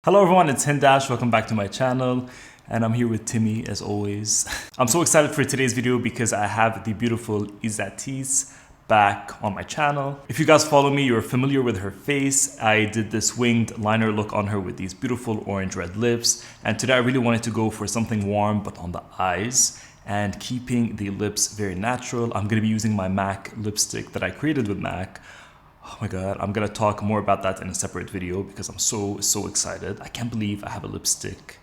Hello everyone, it's Hindash. Welcome back to my channel. And I'm here with Timmy as always. I'm so excited for today's video because I have the beautiful Ysathis back on my channel. If you guys follow me, you're familiar with her face. I did this winged liner look on her with these beautiful orange red lips. And today I really wanted to go for something warm but on the eyes and keeping the lips very natural. I'm gonna be using my MAC lipstick that I created with MAC. Oh my god, I'm gonna talk more about that in a separate video because I'm so excited. I can't believe I have a lipstick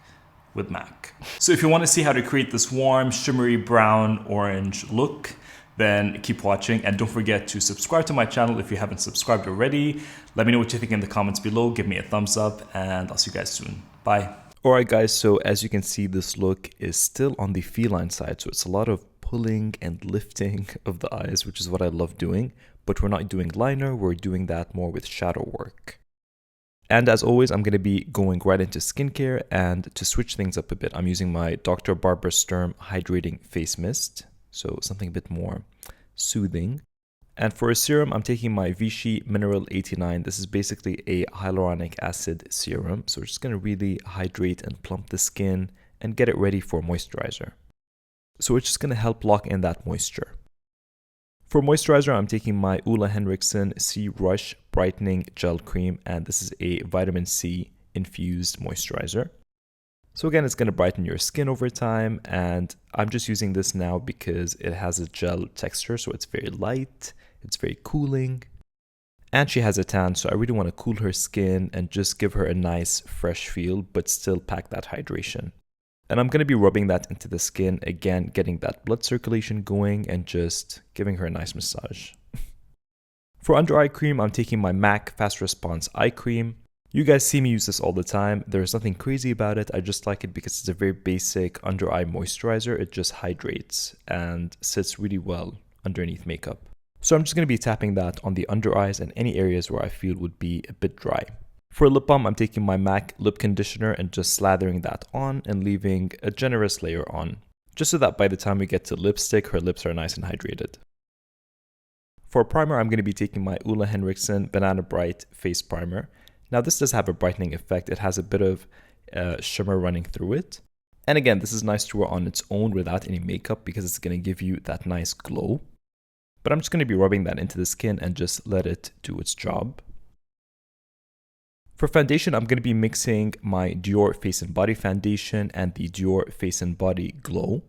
with MAC. So if you want to see how to create this warm, shimmery brown orange look, then keep watching and don't forget to subscribe to my channel if you haven't subscribed already. Let me know what you think in the comments below. Give me a thumbs up and I'll see you guys soon. Bye. Alright guys, so as you can see, this look is still on the feline side. So it's a lot of pulling and lifting of the eyes, which is what I love doing. But we're not doing liner, we're doing that more with shadow work. And as always, I'm going to be going right into skincare, and to switch things up a bit, I'm using my Dr. Barbara Sturm Hydrating Face Mist, so something a bit more soothing. And for a serum, I'm taking my Vichy Mineral 89. This is basically a hyaluronic acid serum, so it's just going to really hydrate and plump the skin and get it ready for moisturizer. So it's just going to help lock in that moisture. For moisturizer, I'm taking my Ole Henriksen C Rush Brightening Gel Cream, and this is a vitamin C infused moisturizer. So again, it's going to brighten your skin over time, and I'm just using this now because it has a gel texture, so it's very light, it's very cooling, and she has a tan, so I really want to cool her skin and just give her a nice fresh feel, but still pack that hydration. And I'm going to be rubbing that into the skin, again, getting that blood circulation going and just giving her a nice massage. For under eye cream, I'm taking my MAC Fast Response Eye Cream. You guys see me use this all the time. There's nothing crazy about it. I just like it because it's a very basic under eye moisturizer. It just hydrates and sits really well underneath makeup. So I'm just going to be tapping that on the under eyes and any areas where I feel would be a bit dry. For lip balm, I'm taking my MAC lip conditioner and just slathering that on and leaving a generous layer on, just so that by the time we get to lipstick, her lips are nice and hydrated. For primer, I'm going to be taking my Ole Henriksen Banana Bright Face Primer. Now this does have a brightening effect. It has a bit of shimmer running through it. And again, this is nice to wear on its own without any makeup because it's going to give you that nice glow. But I'm just going to be rubbing that into the skin and just let it do its job. For foundation, I'm going to be mixing my Dior Face and Body Foundation and the Dior Face and Body Glow.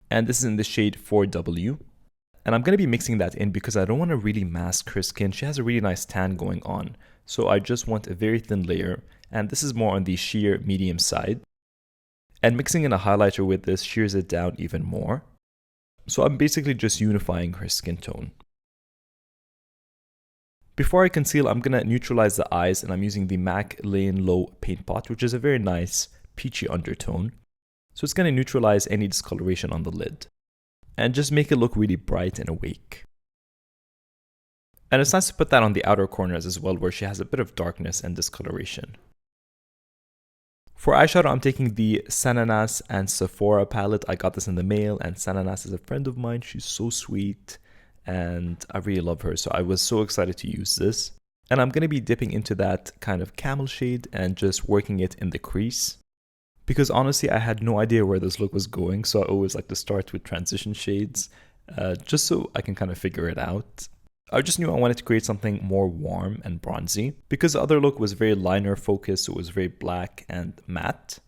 And this is in the shade 4W. And I'm going to be mixing that in because I don't want to really mask her skin. She has a really nice tan going on. So I just want a very thin layer. And this is more on the sheer medium side. And mixing in a highlighter with this shears it down even more. So I'm basically just unifying her skin tone. Before I conceal, I'm going to neutralize the eyes, and I'm using the MAC Layin Low Paint Pot, which is a very nice peachy undertone. So it's going to neutralize any discoloration on the lid and just make it look really bright and awake. And it's nice to put that on the outer corners as well, where she has a bit of darkness and discoloration. For eyeshadow, I'm taking the Sananas and Sephora palette. I got this in the mail, and Sananas is a friend of mine. She's so sweet. And I really love her, so I was so excited to use this. And I'm going to be dipping into that kind of camel shade and just working it in the crease. Because honestly, I had no idea where this look was going, so I always like to start with transition shades, just so I can kind of figure it out. I just knew I wanted to create something more warm and bronzy, because the other look was very liner focused, so it was very black and matte.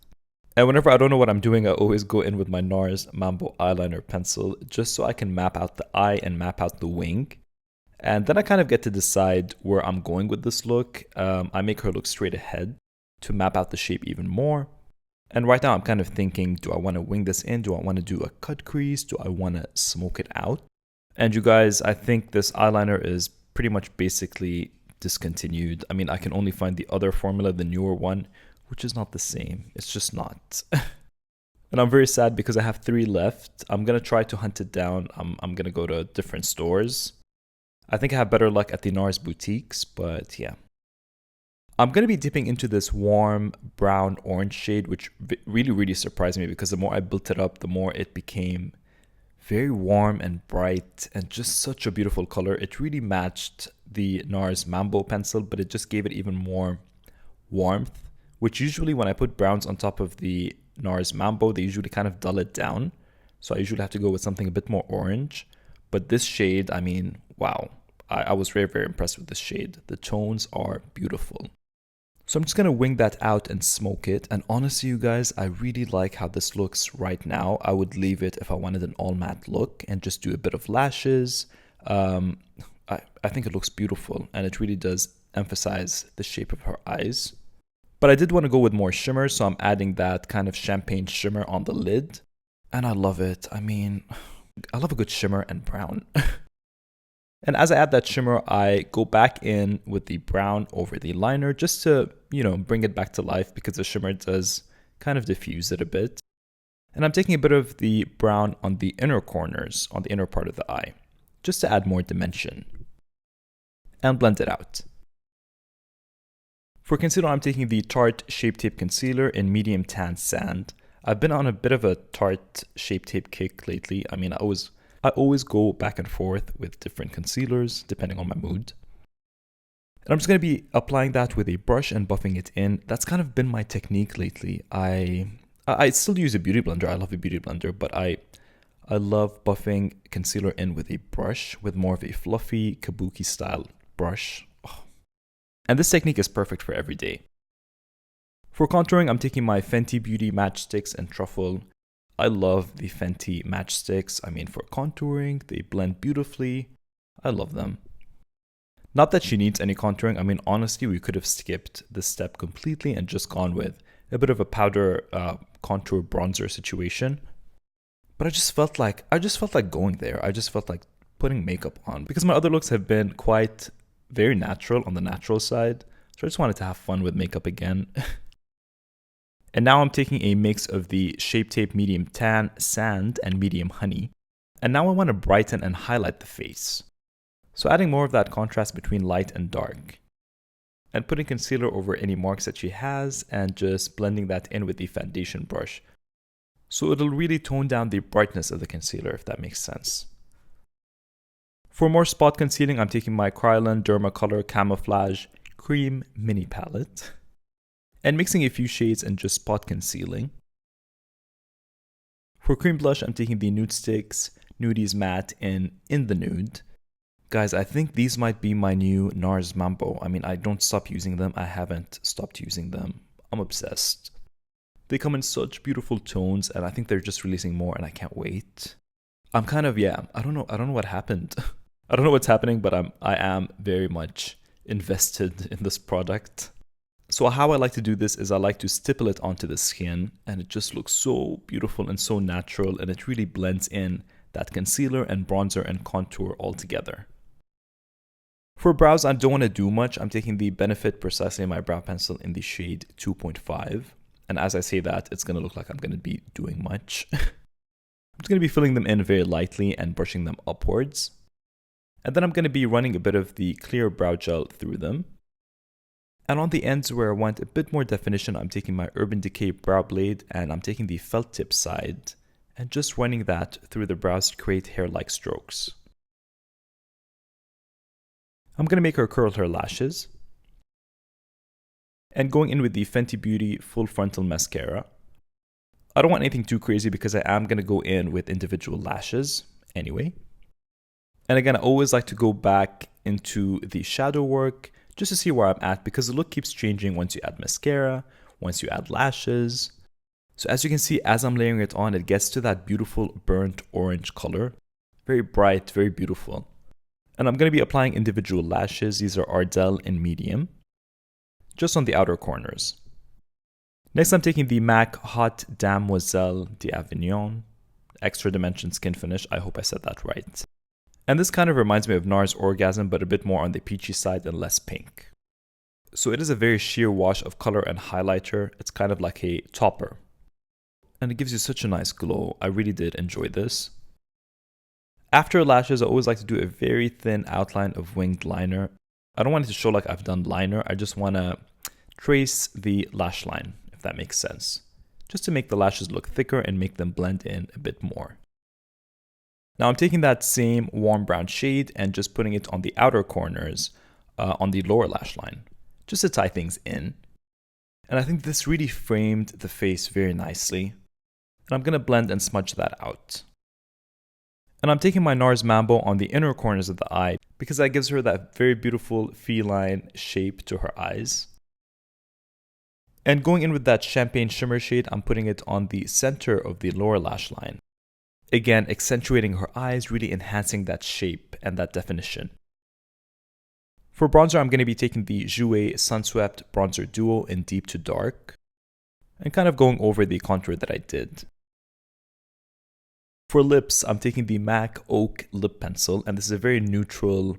And whenever I don't know what I'm doing, I always go in with my NARS Mambo eyeliner pencil just so I can map out the eye and map out the wing. And then I kind of get to decide where I'm going with this look. I make her look straight ahead to map out the shape even more. And right now I'm kind of thinking, do I want to wing this in? Do I want to do a cut crease? Do I want to smoke it out? And you guys, I think this eyeliner is pretty much basically discontinued. I mean, I can only find the other formula, the newer one, which is not the same. It's just not. And I'm very sad because I have 3 left. I'm going to try to hunt it down. I'm going to go to different stores. I think I have better luck at the NARS boutiques, but yeah. I'm going to be dipping into this warm brown orange shade, which really surprised me because the more I built it up, the more it became very warm and bright and just such a beautiful color. It really matched the NARS Mambo pencil, but it just gave it even more warmth which usually when I put browns on top of the NARS Mambo, they usually kind of dull it down. So I usually have to go with something a bit more orange. But this shade, I mean, wow. I was very, very impressed with this shade. The tones are beautiful. So I'm just going to wing that out and smoke it. And honestly, you guys, I really like how this looks right now. I would leave it if I wanted an all matte look and just do a bit of lashes. I think it looks beautiful and it really does emphasize the shape of her eyes. But I did want to go with more shimmer, so I'm adding that kind of champagne shimmer on the lid. And I love it. I mean, I love a good shimmer and brown. And as I add that shimmer, I go back in with the brown over the liner just to, bring it back to life because the shimmer does kind of diffuse it a bit. And I'm taking a bit of the brown on the inner corners, on the inner part of the eye, just to add more dimension. And blend it out. For concealer, I'm taking the Tarte Shape Tape Concealer in Medium Tan Sand. I've been on a bit of a Tarte Shape Tape kick lately. I mean, I always go back and forth with different concealers depending on my mood. And I'm just going to be applying that with a brush and buffing it in. That's kind of been my technique lately. I still use a beauty blender. I love a beauty blender, but I love buffing concealer in with a brush, with more of a fluffy kabuki style brush. Oh. And this technique is perfect for every day. For contouring, I'm taking my Fenty Beauty Matchsticks and Truffle. I love the Fenty matchsticks. I mean, for contouring, they blend beautifully. I love them. Not that she needs any contouring. I mean, honestly, we could have skipped this step completely and just gone with a bit of a powder contour bronzer situation. But I just felt like going there. I just felt like putting makeup on because my other looks have been quite very natural on the natural side. So I just wanted to have fun with makeup again. And now I'm taking a mix of the Shape Tape Medium Tan Sand and Medium Honey. And now I want to brighten and highlight the face. So adding more of that contrast between light and dark. And putting concealer over any marks that she has and just blending that in with the foundation brush. So it'll really tone down the brightness of the concealer, if that makes sense. For more spot concealing, I'm taking my Kryolan Dermacolor Camouflage Creme Mini Palette. And mixing a few shades and just spot concealing. For cream blush, I'm taking the Nude Sticks Nudies Matte in the Nude. Guys, I think these might be my new NARS Mambo. I mean, I don't stop using them. I haven't stopped using them. I'm obsessed. They come in such beautiful tones and I think they're just releasing more and I can't wait. I'm kind of, I don't know what happened. I don't know what's happening, but I am very much invested in this product. So how I like to do this is I like to stipple it onto the skin and it just looks so beautiful and so natural and it really blends in that concealer and bronzer and contour all together. For brows, I don't want to do much. I'm taking the Benefit Precisely My Brow Pencil in the shade 2.5. And as I say that, it's going to look like I'm going to be doing much. I'm just going to be filling them in very lightly and brushing them upwards. And then I'm going to be running a bit of the clear brow gel through them. And on the ends where I want a bit more definition, I'm taking my Urban Decay Brow Blade and I'm taking the felt tip side and just running that through the brows to create hair-like strokes. I'm going to make her curl her lashes. And going in with the Fenty Beauty Full Frontal Mascara. I don't want anything too crazy because I am going to go in with individual lashes anyway. And again, I always like to go back into the shadow work just to see where I'm at because the look keeps changing once you add mascara, once you add lashes. So as you can see, as I'm layering it on, it gets to that beautiful burnt orange color. Very bright, very beautiful. And I'm going to be applying individual lashes. These are Ardell in medium, just on the outer corners. Next, I'm taking the MAC Hot Damoiselle d'Avignon Extra Dimension Skin Finish. I hope I said that right. And this kind of reminds me of NARS Orgasm, but a bit more on the peachy side and less pink. So it is a very sheer wash of color and highlighter. It's kind of like a topper. And it gives you such a nice glow. I really did enjoy this. After lashes, I always like to do a very thin outline of winged liner. I don't want it to show like I've done liner. I just want to trace the lash line, if that makes sense. Just to make the lashes look thicker and make them blend in a bit more. Now I'm taking that same warm brown shade and just putting it on the outer corners on the lower lash line, just to tie things in. And I think this really framed the face very nicely. And I'm going to blend and smudge that out. And I'm taking my NARS Mambo on the inner corners of the eye because that gives her that very beautiful feline shape to her eyes. And going in with that champagne shimmer shade, I'm putting it on the center of the lower lash line. Again, accentuating her eyes, really enhancing that shape and that definition. For bronzer, I'm going to be taking the Jouer Sunswept Bronzer Duo in Deep to Dark and kind of going over the contour that I did. For lips, I'm taking the MAC Oak Lip Pencil, and this is a very neutral,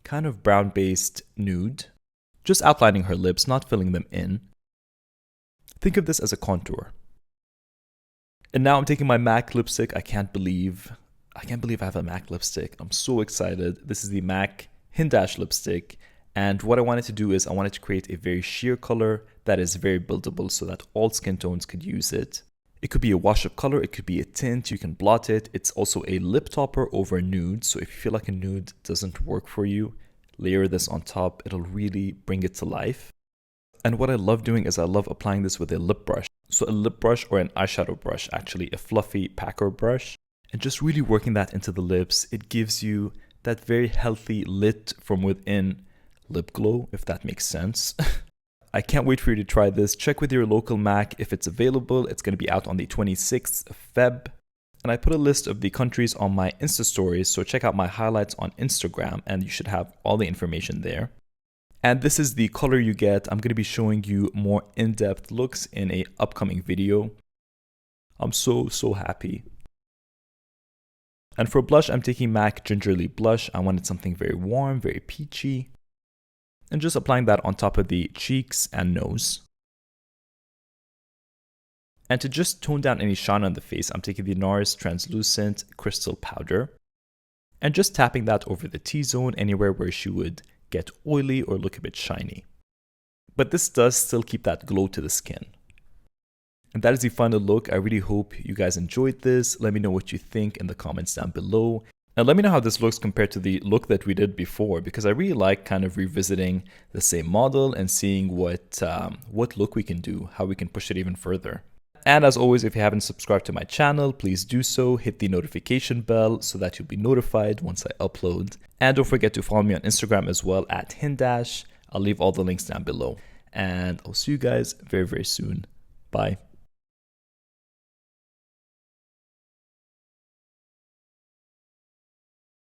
kind of brown-based nude. Just outlining her lips, not filling them in. Think of this as a contour. And now I'm taking my MAC lipstick. I can't believe I have a MAC lipstick. I'm so excited. This is the MAC Hindash lipstick. And what I wanted to do is I wanted to create a very sheer color that is very buildable so that all skin tones could use it. It could be a wash of color, it could be a tint, you can blot it. It's also a lip topper over nude. So if you feel like a nude doesn't work for you, layer this on top. It'll really bring it to life. And what I love doing is I love applying this with a lip brush. So a lip brush or an eyeshadow brush, actually a fluffy packer brush. And just really working that into the lips. It gives you that very healthy lit from within lip glow, if that makes sense. I can't wait for you to try this. Check with your local MAC if it's available. It's going to be out on the 26th of Feb. And I put a list of the countries on my Insta stories. So check out my highlights on Instagram and you should have all the information there. And this is the color you get. I'm going to be showing you more in-depth looks in an upcoming video. I'm so happy. And for blush, I'm taking MAC Gingerly Blush. I wanted something very warm, very peachy. And just applying that on top of the cheeks and nose. And to just tone down any shine on the face, I'm taking the NARS Translucent Crystal Powder. And just tapping that over the T-zone, anywhere where she would get oily or look a bit shiny. But this does still keep that glow to the skin. And that is the final look. I really hope you guys enjoyed this. Let me know what you think in the comments down below. Now let me know how this looks compared to the look that we did before, because I really like kind of revisiting the same model and seeing what look we can do, how we can push it even further. And as always, if you haven't subscribed to my channel, please do so. Hit the notification bell so that you'll be notified once I upload. And don't forget to follow me on Instagram as well at Hindash. I'll leave all the links down below. And I'll see you guys very soon. Bye.